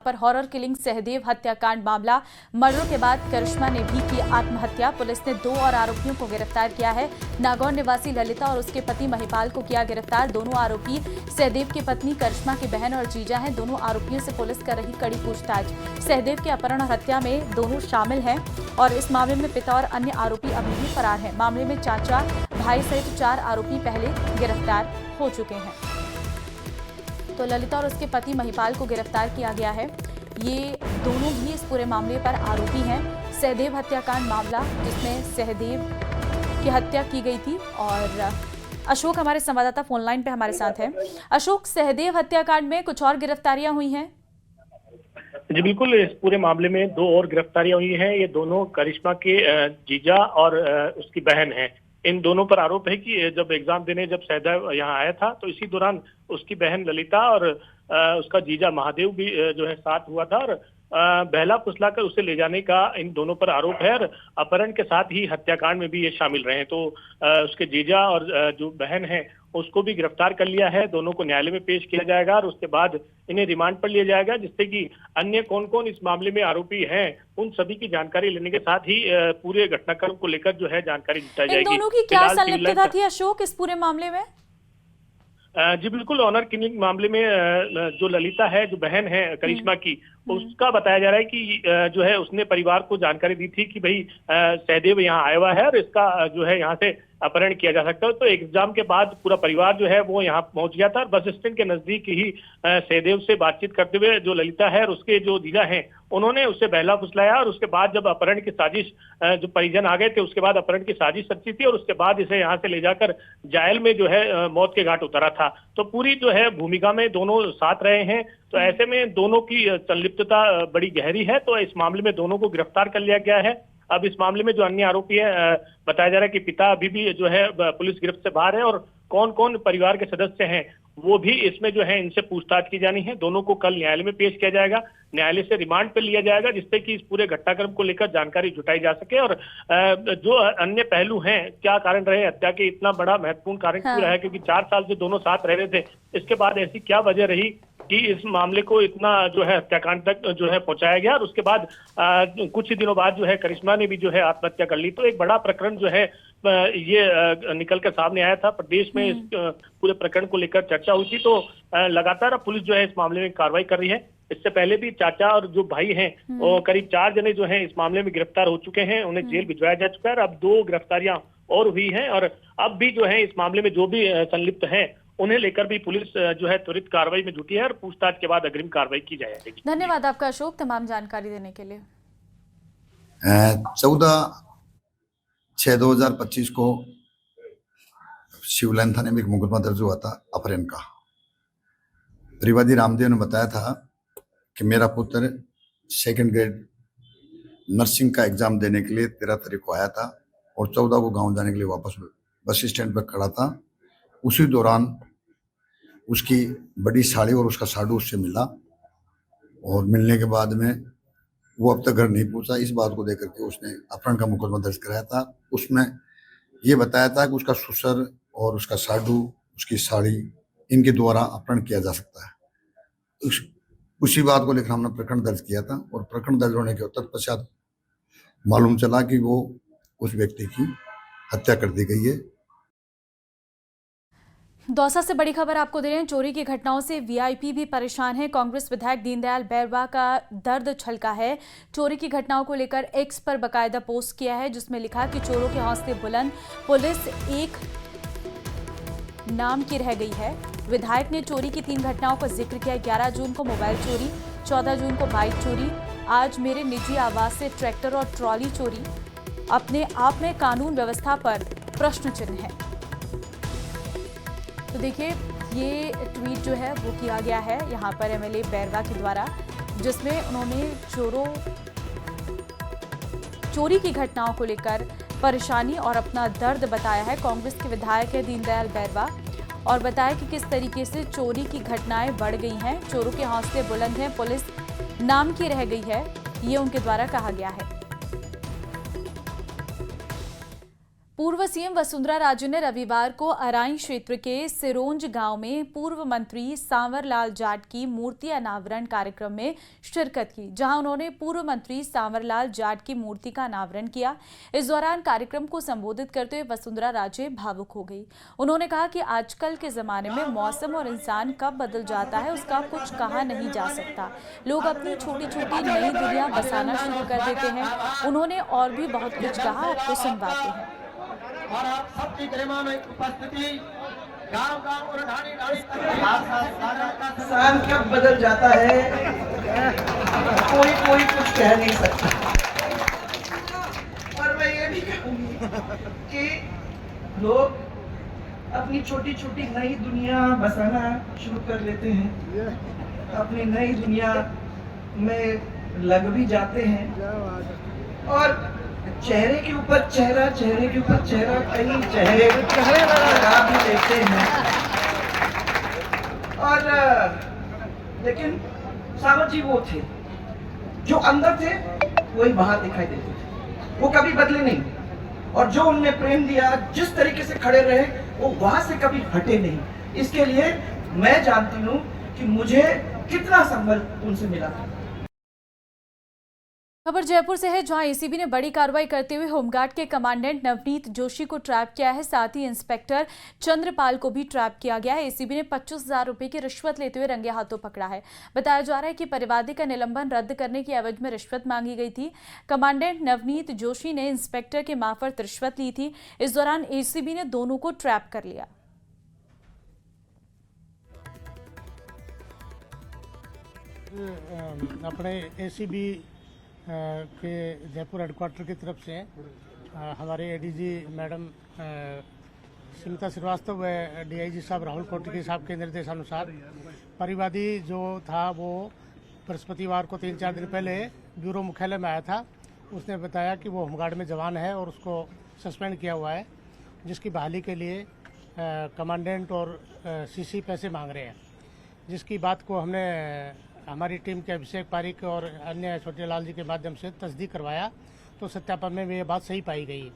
पर horror killing Sahdev हत्याकांड मामला। मर्डर के बाद करिश्मा ने भी की आत्महत्या। पुलिस ने 2 और आरोपियों को गिरफ्तार किया है। नागौर निवासी ललिता और उसके पति महिपाल को किया गिरफ्तार। दोनों आरोपी सहदेव की पत्नी करिश्मा की बहन और जीजा हैं। दोनों आरोपियों से पुलिस कर रही कड़ी पूछताछ। सहदेव के अपहरण और हत्या में दोनों शामिल हैं और इस मामले में पिता और अन्य आरोपी अभी भी फरार हैं। मामले में चाचा, भाई सहित 4 आरोपी पहले गिरफ्तार हो चुके हैं। तो ललिता और उसके पति महिपाल को गिरफ्तार किया गया है। ये दोनों भी इस पूरे मामले पर आरोपी हैं। सहदेव हत्याकांड मामला जिसमें सहदेव की हत्या की गई थी। और अशोक हमारे संवाददाता फोन लाइन पे हमारे साथ हैं। अशोक, सहदेव हत्याकांड में कुछ और गिरफ्तारियां हुई हैं? जी बिल्कुल, इस पूरे मामले में 2 और गिरफ्तारियां हुई हैं। ये दोनों करिश्मा के जीजा और उसकी बहन हैं। इन दोनों पर आरोप है कि जब एग्जाम देने जब सहदेव यहाँ आया था तो इसी दौरान उसकी बहन ललिता और उसका जीजा महादेव भी जो है साथ हुआ था और बहला फुसलाकर उसे ले जाने का इन दोनों पर आरोप है। और अपहरण के साथ ही हत्याकांड में भी ये शामिल रहे। तो उसके जीजा और जो बहन है उसको भी गिरफ्तार कर लिया है। दोनों को न्यायालय में पेश किया जाएगा और उसके बाद इन्हें रिमांड पर लिया जाएगा, जिससे कि अन्य कौन कौन इस मामले में आरोपी हैं उन सभी की जानकारी लेने के साथ ही पूरे घटनाक्रम को लेकर जो है जानकारी जुटाई जाएगी। इन दोनों की क्या संलिप्तता थी अशोक इस पूरे मामले में? जी बिल्कुल, ऑनर किलिंग मामले में जो ललिता है, जो बहन है करिश्मा की, उसका बताया जा रहा है कि जो है उसने परिवार को जानकारी दी थी कि भाई सहदेव यहाँ आया हुआ है और इसका जो है यहाँ से अपहरण किया जा सकता है। तो एग्जाम के बाद पूरा परिवार जो है वो यहाँ पहुंच गया था और बस स्टैंड के नजदीक ही सहदेव से बातचीत करते हुए जो ललिता है और उसके जो जीजा हैं उन्होंने उसे बहला फुसलाया और उसके बाद जब अपहरण की साजिश जो परिजन आ गए थे उसके बाद अपहरण की साजिश रची थी और उसके बाद इसे यहाँ से ले जाकर जायल में जो है मौत के घाट उतारा था। तो पूरी जो है भूमिका में दोनों साथ रहे हैं। तो ऐसे में दोनों की संलिप्तता बड़ी गहरी है। तो इस मामले में दोनों को गिरफ्तार कर लिया गया है। अब इस मामले में जो अन्य आरोपी है बताया जा रहा है कि पिता अभी भी जो है पुलिस गिरफ्त से बाहर है और कौन कौन परिवार के सदस्य हैं वो भी इसमें जो है इनसे पूछताछ की जानी है। दोनों को कल न्यायालय में पेश किया जाएगा, न्यायालय से रिमांड पर लिया जाएगा, जिससे कि इस पूरे घटनाक्रम को लेकर जानकारी जुटाई जा सके और जो अन्य पहलू हैं, क्या कारण रहे हत्या के, इतना बड़ा महत्वपूर्ण कारण क्यों रहा है, क्योंकि 4 साल से दोनों साथ रह रहे थे, इसके बाद ऐसी क्या वजह रही कि इस मामले को इतना जो है हत्याकांड तक जो है पहुंचाया गया और उसके बाद कुछ ही दिनों बाद जो है करिश्मा ने भी जो है आत्महत्या कर ली। तो एक बड़ा प्रकरण जो है ये निकल कर सामने आया था। प्रदेश में इस पूरे प्रकरण को लेकर चर्चा हुई थी। तो लगातार पुलिस जो है इस मामले में कार्रवाई कर रही है। इससे पहले भी चाचा और जो भाई हैं वो करीब 4 जने जो हैं इस मामले में गिरफ्तार हो चुके हैं, उन्हें जेल भिजवाया जा चुका है। अब 2 गिरफ्तारियां और हुई हैं और अब भी जो है इस मामले में जो भी संलिप्त हैं उन्हें लेकर भी पुलिस जो है त्वरित कार्रवाई में जुटी है और पूछताछ के बाद अग्रिम कार्रवाई की जाएगी। धन्यवाद आपका अशोक, तमाम जानकारी देने के लिए। 14/6/2025 को शिवलाइन थाने में एक मुकदमा दर्ज हुआ था अपहरण का। परिवादी रामदेव ने बताया था कि मेरा पुत्र 2nd ग्रेड नर्सिंग का एग्जाम देने के लिए 13 तारीख को आया था और 14 को गांव जाने के लिए वापस बस स्टैंड पर खड़ा था। उसी दौरान उसकी बड़ी साड़ी और उसका साड़ू उससे मिला और मिलने के बाद में वो अब तक घर नहीं पहुंचा। इस बात को लेकर के उसने अपहरण का मुकदमा दर्ज कराया था। उसमें ये बताया था कि उसका ससुर और उसका साडू, उसकी साड़ी, इनके द्वारा अपहरण किया जा सकता है। उसी बात को लेकर हमने प्रकरण दर्ज किया था और प्रकरण दर्ज होने के तत्पश्चात मालूम चला कि वो उस व्यक्ति की हत्या कर दी गई है। दौसा से बड़ी खबर आपको दे रहे हैं। चोरी की घटनाओं से वीआईपी भी परेशान है। कांग्रेस विधायक दीनदयाल बैरवा का दर्द छलका है। चोरी की घटनाओं को लेकर एक्स पर बकायदा पोस्ट किया है, जिसमें लिखा कि चोरों के हौसले बुलंद, पुलिस एक नाम की रह गई है। विधायक ने चोरी की 3 घटनाओं का जिक्र किया। 11 जून को मोबाइल चोरी, 14 जून को बाइक चोरी, आज मेरे निजी आवास से ट्रैक्टर और ट्रॉली चोरी। अपने आप में कानून व्यवस्था पर प्रश्न चिन्ह है। तो देखिए, ये ट्वीट जो है वो किया गया है यहाँ पर एमएलए बैरवा के द्वारा, जिसमें उन्होंने चोरी की घटनाओं को लेकर परेशानी और अपना दर्द बताया है। कांग्रेस के विधायक है दीनदयाल बैरवा और बताया कि किस तरीके से चोरी की घटनाएं बढ़ गई हैं। चोरों के हौसले बुलंद हैं, पुलिस नाम की रह गई है, ये उनके द्वारा कहा गया है। पूर्व सीएम वसुंधरा राजे ने रविवार को अराई क्षेत्र के सिरोंज गांव में पूर्व मंत्री सांवर लाल जाट की मूर्ति अनावरण कार्यक्रम में शिरकत की, जहां उन्होंने पूर्व मंत्री सांवर लाल जाट की मूर्ति का अनावरण किया। इस दौरान कार्यक्रम को संबोधित करते हुए वसुंधरा राजे भावुक हो गई। उन्होंने कहा कि आजकल के जमाने में मौसम और इंसान कब बदल जाता है उसका कुछ कहा नहीं जा सकता। लोग अपनी छोटी छोटी नई दुनिया बसाना शुरू कर देते हैं। उन्होंने और भी बहुत कुछ कहा, आपको सुनवाते हैं। और आप सबकी गरिमा में उपस्थिति गांव-गांव और ढाणी-ढाणी इंसान कब बदल जाता है कोई कुछ कह नहीं सकता। और मैं ये भी कहूंगी कि लोग अपनी छोटी छोटी नई दुनिया बसाना शुरू कर लेते हैं, अपनी नई दुनिया में लग भी जाते हैं और चेहरे के ऊपर चेहरा कई चेहरे लगा भी लेते हैं। और लेकिन सांवर जी वो थे जो अंदर थे वही बाहर दिखाई देते थे, वो कभी बदले नहीं। और जो उनने प्रेम दिया, जिस तरीके से खड़े रहे, वो वहां से कभी हटे नहीं। इसके लिए मैं जानती हूँ कि मुझे कितना संबल उनसे मिला था। खबर जयपुर से है, जहां एसीबी ने बड़ी कार्रवाई करते हुए होमगार्ड के कमांडेंट नवनीत जोशी को ट्रैप किया है। साथ ही इंस्पेक्टर चंद्रपाल को भी ट्रैप किया गया है। एसीबी ने 25,000 रुपए की रिश्वत लेते हुए रंगे हाथों पकड़ा है। बताया जा रहा है कि परिवादी का निलंबन रद्द करने की एवज में रिश्वत मांगी गई थी। कमांडेंट नवनीत जोशी ने इंस्पेक्टर के मार्फत रिश्वत ली थी। इस दौरान एसीबी ने दोनों को ट्रैप कर लिया। अपने एसीबी के जयपुर हेडक्वार्टर की तरफ से हमारे एडीजी मैडम स्मिता श्रीवास्तव व डीआईजी साहब राहुल कोटकी साहब के निर्देशानुसार परिवादी जो था वो बृहस्पतिवार को 3-4 दिन पहले ब्यूरो मुख्यालय में आया था। उसने बताया कि वो होमगार्ड में जवान है और उसको सस्पेंड किया हुआ है, जिसकी बहाली के लिए कमांडेंट और सीसी पैसे मांग रहे हैं। जिसकी बात को हमने हमारी टीम के अभिषेक पारिक और अन्य छोटे लाल जी के माध्यम से तस्दीक करवाया, तो सत्यापन में ये बात सही पाई गई।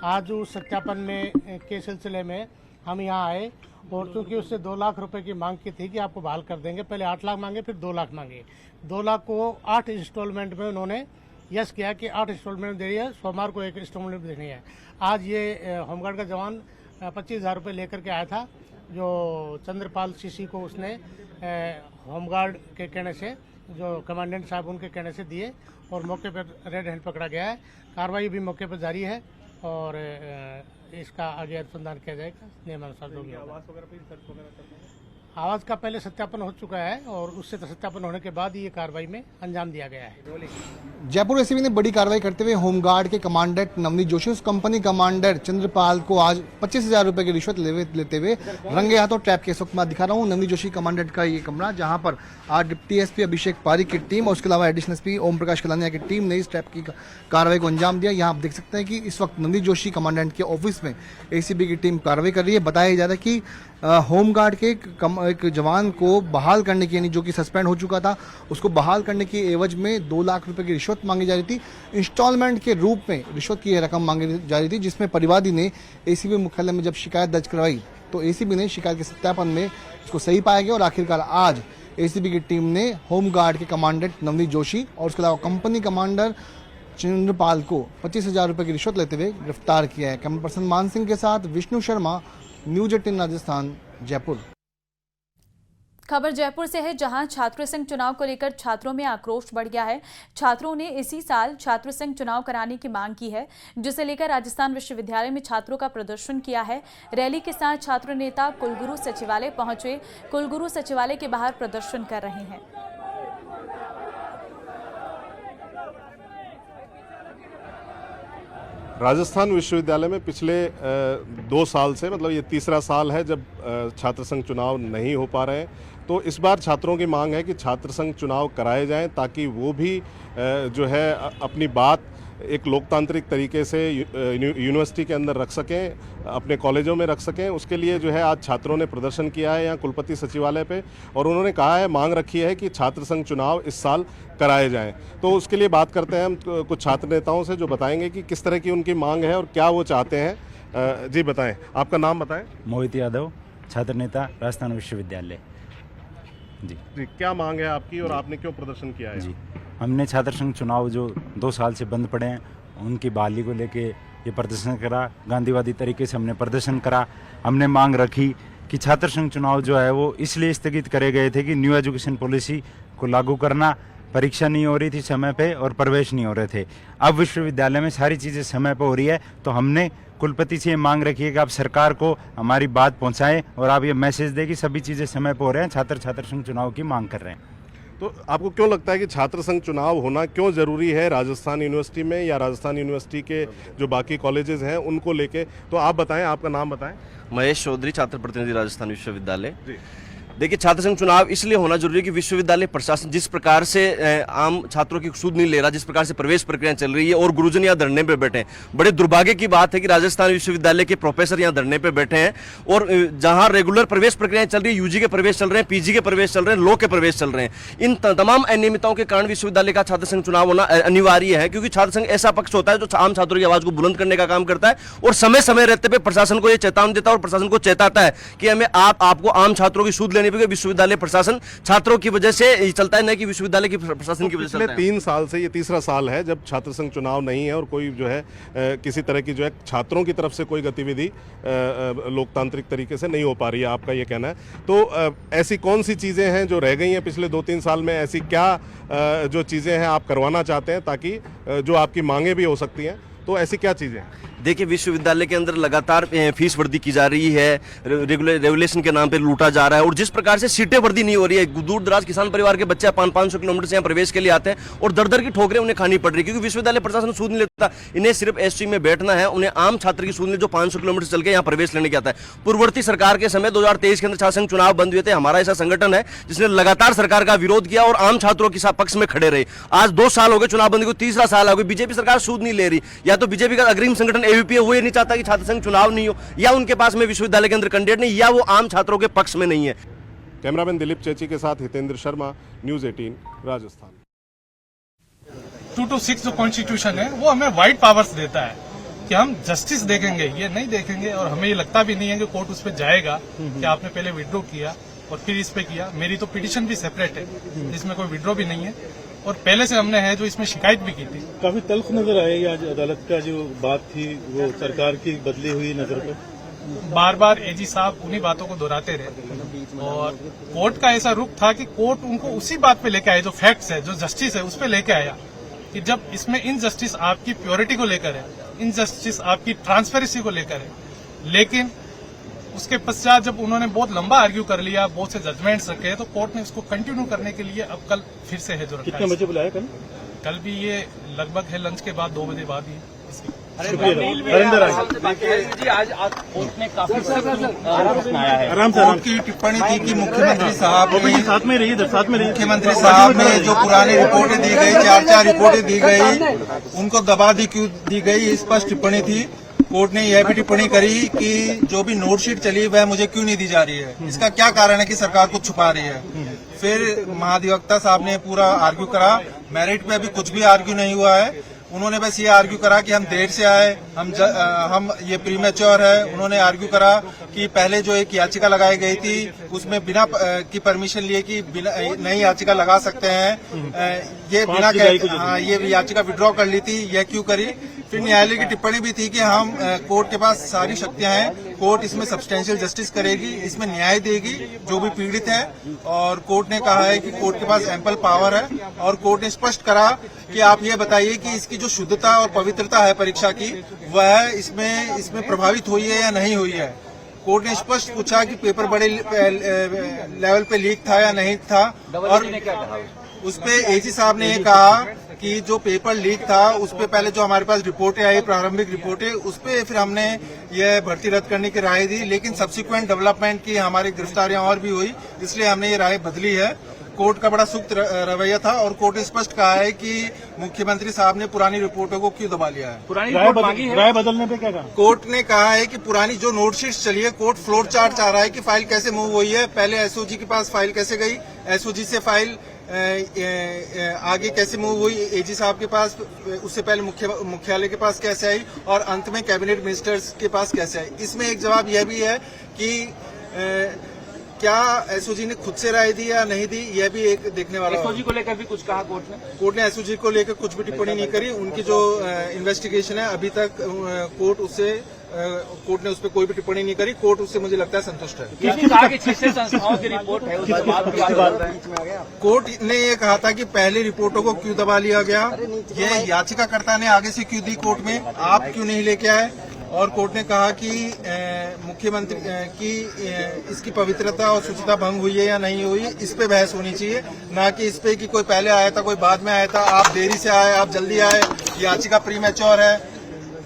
आज उस सत्यापन में के सिलसिले में हम यहाँ आए और क्योंकि उससे 2 लाख रुपए की मांग की थी कि आपको बहाल कर देंगे, पहले 8 लाख मांगे, फिर 2 लाख मांगे। 2 लाख को 8 इंस्टॉलमेंट में उन्होंने यस किया कि 8 इंस्टॉलमेंट दे रही है, सोमवार को 1 इंस्टॉलमेंट देनी है। आज ये होमगार्ड का जवान 25,000 रुपये लेकर के आया था, जो चंद्रपाल सीसी को उसने होमगार्ड के कहने से, जो कमांडेंट साहब उनके कहने से दिए और मौके पर रेड हैंड पकड़ा गया है। कार्रवाई भी मौके पर जारी है और इसका आगे अनुसंधान किया जाएगा नियमानुसार। जो भी आवाज़ का पहले सत्यापन हो चुका है और उससे सत्यापन होने के बाद ये कार्रवाई में अंजाम दिया गया है। जयपुर एसीबी ने बड़ी कार्रवाई करते हुए होमगार्ड के कमांडेंट नवनीत जोशी, उस कंपनी कमांडर चंद्रपाल को आज 25,000 रुपए की रिश्वत लेते हुए रंगे हाथों ट्रैप किया। इस वक्त मैं दिखा रहा हूँ नवनीत जोशी कमांडेंट का ये कमरा, जहां पर आज डिप्टी एसपी अभिषेक पारिक की टीम और उसके अलावा एडिशनल एसपी ओम प्रकाश कलानिया की टीम ने इस ट्रैप की कार्रवाई को अंजाम दिया। यहाँ आप देख सकते हैं कि इस वक्त नवनीत जोशी कमांडेंट के ऑफिस में एसीबी की टीम कार्रवाई कर रही है। बताया जा रहा है कि होमगार्ड के एक जवान को बहाल करने की, यानी जो कि सस्पेंड हो चुका था, उसको बहाल करने की एवज में 2 लाख रुपए की रिश्वत मांगी जा रही थी। इंस्टॉलमेंट के रूप में रिश्वत की रकम मांगी जा रही थी, जिसमें परिवादी ने एसीबी मुख्यालय में जब शिकायत दर्ज करवाई तो एसीबी ने शिकायत के सत्यापन में इसको सही पाया गया और आखिरकार आज एसीबी की टीम ने होमगार्ड के कमांडेंट नवनीत जोशी और उसके अलावा कंपनी कमांडर चंद्रपाल को 25,000 रुपए की रिश्वत लेते हुए गिरफ्तार किया है। कैमरा पर्सन मान सिंह के साथ विष्णु शर्मा, न्यूज 18 राजस्थान, जयपुर। खबर जयपुर से है, जहां छात्र संघ चुनाव को लेकर छात्रों में आक्रोश बढ़ गया है। छात्रों ने इसी साल छात्र संघ चुनाव कराने की मांग की है, जिसे लेकर राजस्थान विश्वविद्यालय में छात्रों का प्रदर्शन किया है। रैली के साथ छात्र नेता कुलगुरु सचिवालय पहुंचे, कुलगुरु सचिवालय के बाहर प्रदर्शन कर रहे हैं। राजस्थान विश्वविद्यालय में पिछले 2 साल से, मतलब ये तीसरा साल है जब छात्र संघ चुनाव नहीं हो पा रहे हैं। तो इस बार छात्रों की मांग है कि छात्र संघ चुनाव कराए जाएं, ताकि वो भी जो है अपनी बात एक लोकतांत्रिक तरीके से यूनिवर्सिटी के अंदर रख सकें, अपने कॉलेजों में रख सकें। उसके लिए जो है आज छात्रों ने प्रदर्शन किया है यहाँ कुलपति सचिवालय पे, और उन्होंने कहा है, मांग रखी है कि छात्र संघ चुनाव इस साल कराए जाएं। तो उसके लिए बात करते हैं हम कुछ छात्र नेताओं से, जो बताएंगे कि किस तरह की उनकी मांग है और क्या वो चाहते हैं। जी बताएं, आपका नाम बताएं। मोहित यादव, छात्र नेता, राजस्थान विश्वविद्यालय। जी जी, क्या मांग है आपकी और आपने क्यों प्रदर्शन किया है? जी, हमने छात्र संघ चुनाव जो 2 साल से बंद पड़े हैं उनकी बहाली को लेके ये प्रदर्शन करा। गांधीवादी तरीके से हमने प्रदर्शन करा। हमने मांग रखी कि छात्र संघ चुनाव जो है वो इसलिए स्थगित करे गए थे कि न्यू एजुकेशन पॉलिसी को लागू करना, परीक्षा नहीं हो रही थी समय पे और प्रवेश नहीं हो रहे थे। अब विश्वविद्यालय में सारी चीज़ें समय पे हो रही है, तो हमने कुलपति से ये मांग रखी है कि आप सरकार को हमारी बात पहुंचाएं और आप ये मैसेज दें कि सभी चीज़ें समय पे हो रहे हैं। छात्र संघ चुनाव की मांग कर रहे हैं। तो आपको क्यों लगता है कि छात्र संघ चुनाव होना क्यों जरूरी है राजस्थान यूनिवर्सिटी में या राजस्थान यूनिवर्सिटी के जो बाकी कॉलेजेस हैं उनको लेके? तो आप बताएं, आपका नाम बताएं। महेश चौधरी, छात्र प्रतिनिधि, राजस्थान विश्वविद्यालय। जी। देखिए, छात्र संघ चुनाव इसलिए होना जरूरी है कि विश्वविद्यालय प्रशासन जिस प्रकार से आम छात्रों की सुध नहीं ले रहा, जिस प्रकार से प्रवेश प्रक्रिया चल रही है और गुरुजन यहाँ धरने पे बैठे हैं। बड़े दुर्भाग्य की बात है कि राजस्थान विश्वविद्यालय के प्रोफेसर यहाँ धरने पे बैठे हैं और जहां रेगुलर प्रवेश प्रक्रियाएं चल रही है, यूजी के प्रवेश चल रहे हैं, पीजी के प्रवेश चल रहे हैं, लॉ के प्रवेश चल रहे हैं, इन तमाम अनियमितताओं के कारण विश्वविद्यालय का छात्र संघ चुनाव होना अनिवार्य है। क्योंकि छात्र संघ ऐसा पक्ष होता है जो आम छात्रों की आवाज को बुलंद करने का काम करता है और समय समय रहते पे प्रशासन को यह चेतावनी देता है और प्रशासन को चेताता है कि हमें आपको आम छात्रों की सुध लेनी पड़ेगी। विश्वविद्यालय प्रशासन छात्रों की वजह से चलता है, न कि विश्वविद्यालय की प्रशासन की वजह से। पिछले 3 साल से ये तीसरा साल है जब छात्र संघ चुनाव नहीं है और कोई जो है किसी तरह की जो है छात्रों की तरफ से कोई गतिविधि लोकतांत्रिक तरीके से नहीं हो पा रही है, आपका ये कहना है। तो ऐसी कौन सी चीज़ें हैं जो रह गई हैं पिछले 2-3 साल में? ऐसी क्या जो चीज़ें हैं आप करवाना चाहते हैं ताकि जो आपकी मांगे भी हो सकती हैं, तो ऐसी क्या चीज़ें हैं? देखिए, विश्वविद्यालय के अंदर लगातार फीस वृद्धि की जा रही है, रेगुलेशन के नाम पे लूटा जा रहा है और जिस प्रकार से सीटें वृद्धि नहीं हो रही है, दूर दराज किसान परिवार के बच्चे 500 किलोमीटर से यहाँ प्रवेश के लिए आते हैं और दर दर की ठोकरें उन्हें खानी पड़ रही है। क्योंकि विश्वविद्यालय प्रशासन सूद नहीं लेता, इन्हें सिर्फ एसटी में बैठना है, उन्हें आम छात्र की सूद नहीं जो 500 किलोमीटर चल के यहाँ प्रवेश लेने के आता है। पूर्ववर्ती सरकार के समय 2023 के अंदर छात्र संघ चुनाव बंद हुए थे। हमारा ऐसा संगठन है जिसने लगातार सरकार का विरोध किया और आम छात्रों के पक्ष में खड़े रहे। आज 2 साल हो गए चुनाव बंदी को, तीसरा साल हो गया, बीजेपी सरकार सूद नहीं ले रही। या तो बीजेपी का अग्रिम संगठन एबीपी वो ये नहीं चाहता कि छात्र संघ चुनाव नहीं हो, या उनके पास में विश्वविद्यालय के अंदर कैंडिडेट नहीं, या वो आम छात्रों के पक्ष में नहीं है। कैमरामैन दिलीप चेची के साथ हितेंद्र शर्मा, न्यूज़ 18 राजस्थान। 226 जो कॉन्स्टिट्यूशन है वो हमें वाइड पावर्स देता है कि हम जस्टिस देखेंगे, ये नहीं देखेंगे। और हमें ये लगता भी नहीं है कि कोर्ट उस पर जाएगा कि आपने पहले विड्रॉ किया और फिर इस पे किया। मेरी तो पिटीशन भी सेपरेट है जिसमें कोई विड्रॉ भी नहीं है और पहले से हमने है जो इसमें शिकायत भी की थी। काफी तल्ख नजर आएगी आज अदालत का जो बात थी वो सरकार की बदली हुई नजर पे। बार बार एजी साहब उन्हीं बातों को दोहराते रहे और कोर्ट का ऐसा रुख था कि कोर्ट उनको उसी बात पे लेके आया, जो फैक्ट्स है, जो जस्टिस है, उस पे लेके आया कि जब इसमें इनजस्टिस आपकी प्योरिटी को लेकर है, इनजस्टिस आपकी ट्रांसपेरेंसी को लेकर है। लेकिन उसके पश्चात जब उन्होंने बहुत लंबा आर्ग्यू कर लिया, बहुत से जजमेंट्स रखे, तो कोर्ट ने उसको कंटिन्यू करने के लिए अब कल फिर से है जो रखा है। कितने बजे बुलाया कल? कल भी ये लगभग है लंच के बाद 2 बजे बाद ही। कोर्ट की टिप्पणी थी कि मुख्यमंत्री साहब ने साथ में रही मुख्यमंत्री साहब ने जो पुरानी रिपोर्टें दी गई, 4 रिपोर्टें दी गई, उनको दबा दी क्यों दी गई, स्पष्ट टिप्पणी थी। कोर्ट ने यह भी टिप्पणी करी कि जो भी नोटशीट चली वह मुझे क्यों नहीं दी जा रही है, इसका क्या कारण है कि सरकार कुछ छुपा रही है। फिर महाधिवक्ता साहब ने पूरा आर्ग्यू करा, मेरिट पे अभी कुछ भी आर्ग्यू नहीं हुआ है। उन्होंने बस ये आर्ग्यू करा कि हम देर से आए, हम ये प्रीमेच्योर है। उन्होंने आर्ग्यू करा कि पहले जो एक याचिका लगाई गई थी उसमें बिना की परमिशन लिए कि बिना नई याचिका लगा सकते हैं, ये बिना ये याचिका विड्रॉ कर ली थी, यह क्यों करी। फिर न्यायालय की टिप्पणी भी थी कि हम कोर्ट के पास सारी शक्तियां हैं, कोर्ट इसमें सब्सटेंशियल जस्टिस करेगी, इसमें न्याय देगी जो भी पीड़ित है। और कोर्ट ने कहा है कि कोर्ट के पास एम्पल पावर है और कोर्ट ने स्पष्ट करा कि आप ये बताइए कि इसकी जो शुद्धता और पवित्रता है परीक्षा की, वह इसमें प्रभावित हुई है या नहीं हुई है। कोर्ट ने स्पष्ट पूछा कि पेपर बड़े लेवल पे लीक था या नहीं था, और उस पे एजी साहब ने ये कहा कि जो पेपर लीक था उस पे पहले जो हमारे पास रिपोर्टें आई, प्रारंभिक रिपोर्टें, उस पे फिर हमने ये भर्ती रद्द करने की राय दी। लेकिन सब्सिक्वेंट डेवलपमेंट की हमारी गिरफ्तारियां और भी हुई, इसलिए हमने ये राय बदली है। कोर्ट का बड़ा सुस्त रवैया था और कोर्ट ने स्पष्ट कहा है कि मुख्यमंत्री साहब ने पुरानी रिपोर्टों को क्यों दबा लिया है। पुरानी रिपोर्ट मांगी है, राय बदलने पे क्या कहा? कोर्ट ने कहा है कि पुरानी जो नोटशीट्स चली है, कोर्ट फ्लोर चार्ट चाह रहा है कि फाइल कैसे मूव हुई है, पहले एसओजी के पास फाइल कैसे गई, एसओजी से फाइल आगे कैसे मूव हुई, एजी साहब के पास, उससे पहले मुख्यालय के पास कैसे आई और अंत में कैबिनेट मिनिस्टर्स के पास कैसे आई। इसमें एक जवाब यह भी है कि क्या एसओजी ने खुद से राय दी या नहीं दी, यह भी एक देखने वाला। एसओजी को लेकर भी कुछ कहा कोर्ट ने एसओजी को लेकर कुछ भी टिप्पणी नहीं करी। उनकी जो इन्वेस्टिगेशन है अभी तक कोर्ट ने उस पर कोई भी टिप्पणी नहीं करी। कोर्ट उससे मुझे लगता है संतुष्ट है। कहा कि 6 संस्थाओं की रिपोर्ट है, उसके बाद कोर्ट ने ये कहा था कि पहली रिपोर्टों को क्यों दबा लिया गया, ये याचिकाकर्ता ने आगे से क्यों दी कोर्ट में, आप क्यों नहीं लेके आए। और कोर्ट ने कहा कि मुख्यमंत्री की इसकी पवित्रता और शुचिता भंग हुई है या नहीं हुई, इस पे बहस होनी चाहिए, ना कि इस पे कि कोई पहले आया था कोई बाद में आया था, आप देरी से आए, आप जल्दी आए, याचिका प्रीमैच्योर है।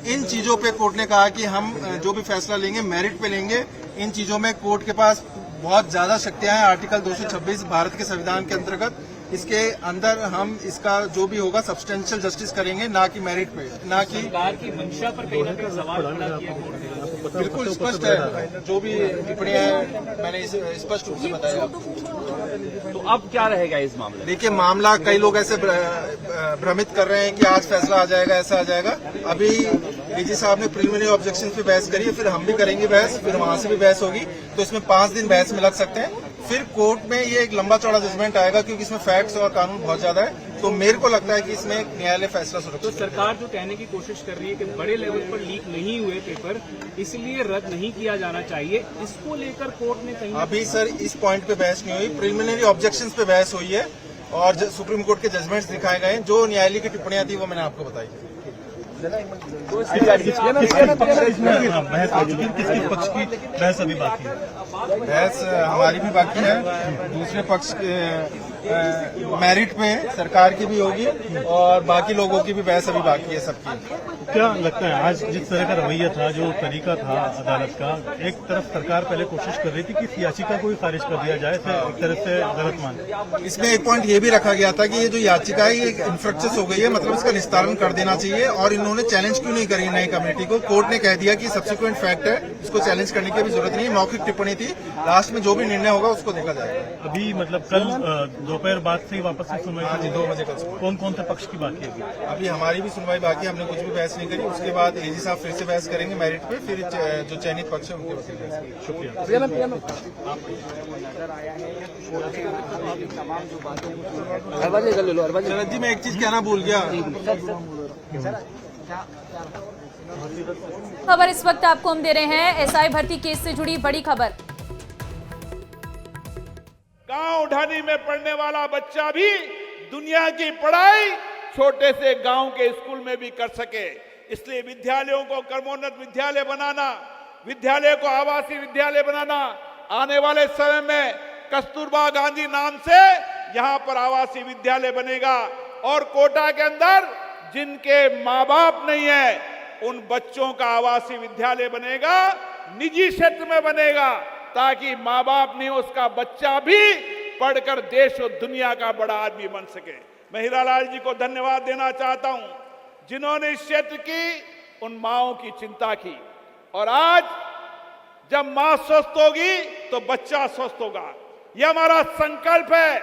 इन चीजों पे कोर्ट ने कहा कि हम जो भी फैसला लेंगे मेरिट पे लेंगे। इन चीजों में कोर्ट के पास बहुत ज्यादा शक्तियां हैं। आर्टिकल 226 भारत के संविधान के अंतर्गत, इसके अंदर हम इसका जो भी होगा सब्सटेंशियल जस्टिस करेंगे, ना कि मेरिट पे, ना कि सरकार की मंशा पर कहीं ना कहीं सवाल खड़ा किया। बिल्कुल स्पष्ट है, जो भी टिप्पणियां हैं मैंने स्पष्ट रूप से बताया। तो अब क्या रहेगा इस मामले में? देखिए, मामला कई लोग ऐसे भ्रमित कर रहे हैं कि आज फैसला आ जाएगा, ऐसा आ जाएगा। अभी एजी साहब ने प्रिलिमिनरी ऑब्जेक्शन पे बहस करी है, फिर हम भी करेंगे बहस, फिर वहां से भी बहस होगी, तो इसमें 5 दिन बहस में लग सकते हैं। फिर कोर्ट में ये एक लंबा चौड़ा जजमेंट आएगा, क्योंकि इसमें फैक्ट्स और कानून बहुत ज्यादा है। तो मेरे को लगता है कि इसमें एक न्यायालय फैसला सुरक्षित। तो सरकार जो कहने की कोशिश कर रही है कि बड़े लेवल पर लीक नहीं हुए पेपर, इसलिए रद्द नहीं किया जाना चाहिए, इसको लेकर कोर्ट ने कहीं अभी सर इस पॉइंट पे बहस नहीं हुई, प्रिलिमिनरी ऑब्जेक्शंस पे बहस हुई है और सुप्रीम कोर्ट के जजमेंट्स दिखाए गए हैं। जो न्यायालय की टिप्पणियां थी वो मैंने आपको बताई। बहस अभी बाकी है, बहस हमारी भी बाकी है, दूसरे पक्ष के मेरिट पे सरकार की भी होगी और बाकी लोगों की भी बहस अभी बाकी है सबकी। क्या लगता है आज जिस तरह का रवैया था, जो तरीका था अदालत का, एक तरफ सरकार पहले कोशिश कर रही थी कि इस याचिका को ही खारिज कर दिया जाए, एक तरफ से गलत मान। इसमें एक पॉइंट ये भी रखा गया था कि ये जो याचिका है ये इन्फ्रक्चस हो गई है, मतलब इसका निस्तारण कर देना चाहिए। और इन्होंने चैलेंज क्यों नहीं करी नई कमेटी को। कोर्ट ने कह दिया कि सब्सिक्वेंट फैक्ट है, इसको चैलेंज करने की भी जरूरत नहीं है, मौखिक टिप्पणी थी, लास्ट में जो भी निर्णय होगा उसको देखा जाएगा। अभी मतलब कल दोपहर बाद से ही वापस से सुनवाई? हाँ जी, 2 बजे कल। कौन कौन से पक्ष की बाकी है? अभी हमारी भी सुनवाई बाकी है, हमने कुछ भी बहस नहीं करी। उसके बाद एजी साहब फिर से बहस करेंगे मेरिट पे, फिर जो चयनित पक्ष है उनके वकील बहस करेंगे। शुक्रिया। शरद जी, मैं एक चीज कहना भूल गया। खबर इस वक्त आपको हम दे रहे हैं एसआई भर्ती केस से जुड़ी बड़ी खबर। गांव ढाणी में पढ़ने वाला बच्चा भी दुनिया की पढ़ाई छोटे से गांव के स्कूल में भी कर सके, इसलिए विद्यालयों को कर्मोन्नत विद्यालय बनाना, विद्यालय को आवासीय विद्यालय बनाना, आने वाले समय में कस्तूरबा गांधी नाम से यहां पर आवासीय विद्यालय बनेगा। और कोटा के अंदर जिनके माँ बाप नहीं है उन बच्चों का आवासीय विद्यालय बनेगा, निजी क्षेत्र में बनेगा, ताकि माँ बाप नहीं उसका बच्चा भी पढ़कर देश और दुनिया का बड़ा आदमी बन सके। मैं हीरालाल जी को धन्यवाद देना चाहता हूं, जिन्होंने इस क्षेत्र की उन माओं की चिंता की। और आज जब मां स्वस्थ होगी तो बच्चा स्वस्थ होगा, यह हमारा संकल्प है,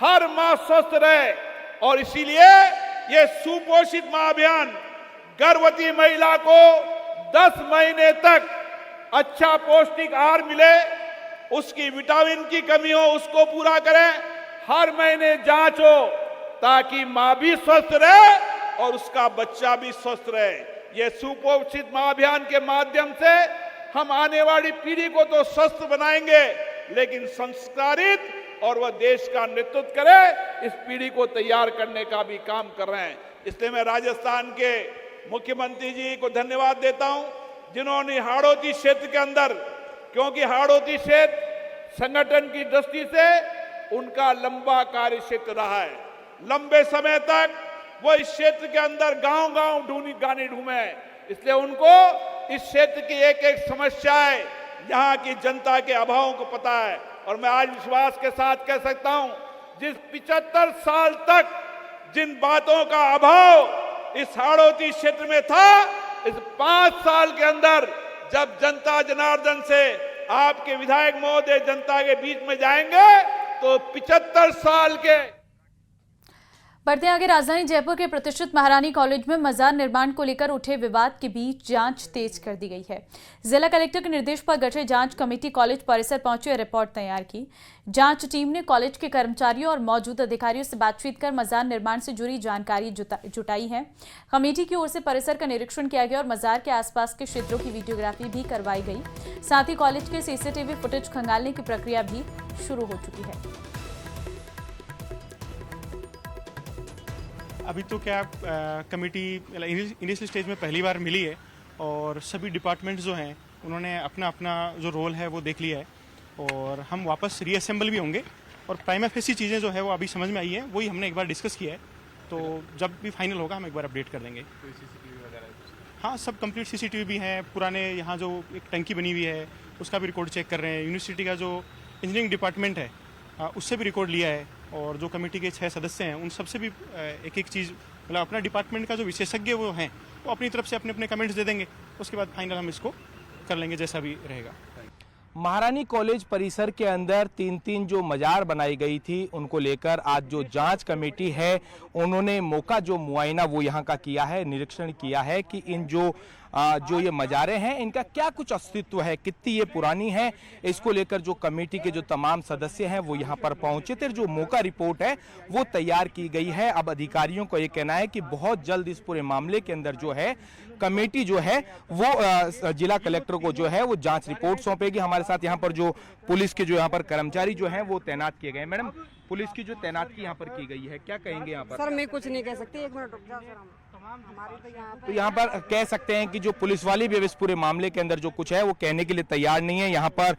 हर मां स्वस्थ रहे। और इसीलिए ये सुपोषित मां अभियान गर्भवती महिला को 10 महीने तक अच्छा पौष्टिक आहार मिले, उसकी विटामिन की कमी हो उसको पूरा करें, हर महीने जांच हो, ताकि मां भी स्वस्थ रहे और उसका बच्चा भी स्वस्थ रहे। ये सुपोषित मां अभियान के माध्यम से हम आने वाली पीढ़ी को तो स्वस्थ बनाएंगे, लेकिन संस्कारित और वह देश का नेतृत्व करे, इस पीढ़ी को तैयार करने का भी काम कर रहे हैं। इसलिए मैं राजस्थान के मुख्यमंत्री जी को धन्यवाद देता हूं, जिन्होंने हाड़ौती क्षेत्र के अंदर, क्योंकि हाड़ौती क्षेत्र संगठन की दृष्टि से उनका लंबा कार्य क्षेत्र रहा है, लंबे समय तक वो इस क्षेत्र के अंदर गांव-गांव गाने ढूंढे, इसलिए उनको इस क्षेत्र की एक एक समस्या है, यहाँ की जनता के अभावों को पता है। और मैं आज विश्वास के साथ कह सकता हूं, जिस 75 साल तक जिन बातों का अभाव इस हाड़ौती क्षेत्र में था, इस 5 साल के अंदर जब जनता जनार्दन से आपके विधायक महोदय जनता के बीच में जाएंगे तो 75 साल के बढ़ते आगे, राजधानी जयपुर के प्रतिष्ठित महारानी कॉलेज में मजार निर्माण को लेकर उठे विवाद के बीच जांच तेज कर दी गई है। जिला कलेक्टर के निर्देश पर गठित जांच कमेटी कॉलेज परिसर पहुंची और रिपोर्ट तैयार की। जांच टीम ने कॉलेज के कर्मचारियों और मौजूद अधिकारियों से बातचीत कर मजार निर्माण से जुड़ी जानकारी जुटाई है। कमेटी की ओर से परिसर का निरीक्षण किया गया और मजार के आसपास के क्षेत्रों की वीडियोग्राफी भी करवाई गई। साथ ही कॉलेज के सीसीटीवी फुटेज खंगालने की प्रक्रिया भी शुरू हो चुकी है। अभी तो क्या कमेटी इनिशियल स्टेज में पहली बार मिली है और सभी डिपार्टमेंट्स जो हैं उन्होंने अपना अपना जो रोल है वो देख लिया है और हम वापस रीअसेंबल भी होंगे और प्राइमा फेसी चीज़ें जो है वो अभी समझ में आई है, वही हमने एक बार डिस्कस किया है। तो जब भी फाइनल होगा हम एक बार अपडेट कर देंगे। हाँ, सब कंप्लीट सीसीटीवी भी हैं। पुराने यहाँ जो एक टंकी बनी हुई है उसका भी रिकॉर्ड चेक कर रहे हैं। यूनिवर्सिटी का जो इंजीनियरिंग डिपार्टमेंट है उससे भी रिकॉर्ड लिया है और जो कमेटी के 6 सदस्य हैं उन सबसे भी एक एक चीज़, मतलब अपना डिपार्टमेंट का जो विशेषज्ञ वो हैं वो अपनी तरफ से अपने अपने कमेंट्स दे देंगे। उसके बाद फाइनल हम इसको कर लेंगे जैसा भी रहेगा। महारानी कॉलेज परिसर के अंदर 3-3 जो मजार बनाई गई थी उनको लेकर आज जो जांच कमेटी है उन्होंने मौका जो मुआयना वो यहाँ का किया है, निरीक्षण किया है कि इन जो ये मजारें हैं इनका क्या कुछ अस्तित्व है, कितनी ये पुरानी है। इसको लेकर जो कमेटी के जो तमाम सदस्य हैं वो यहाँ पर पहुंचे थे। जो मौका रिपोर्ट है वो तैयार की गई है। अब अधिकारियों को ये कहना है कि बहुत जल्द इस पूरे मामले के अंदर जो है कमेटी जो है वो जिला कलेक्टर को जो है वो जांच रिपोर्ट सौंपेगी। हमारे साथ यहाँ पर जो पुलिस के जो यहाँ पर कर्मचारी जो हैं वो तैनात किए गए। मैडम, पुलिस की जो तैनाती यहाँ पर की गई है, क्या कहेंगे यहाँ पर? सर, मैं कुछ नहीं कह सकती, 1 मिनट रुक जाओ सर। तो यहाँ पर कह सकते हैं कि जो पुलिस वाले भी इस पूरे मामले के अंदर जो कुछ है वो कहने के लिए तैयार नहीं है। यहाँ पर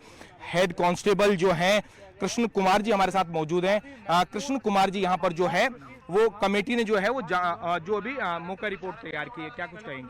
हेड कांस्टेबल जो हैं कृष्ण कुमार जी हमारे साथ मौजूद हैं। कृष्ण कुमार जी यहाँ पर जो है वो कमेटी ने जो है वो जो अभी मौका रिपोर्ट तैयार की है, क्या कुछ कहेंगे?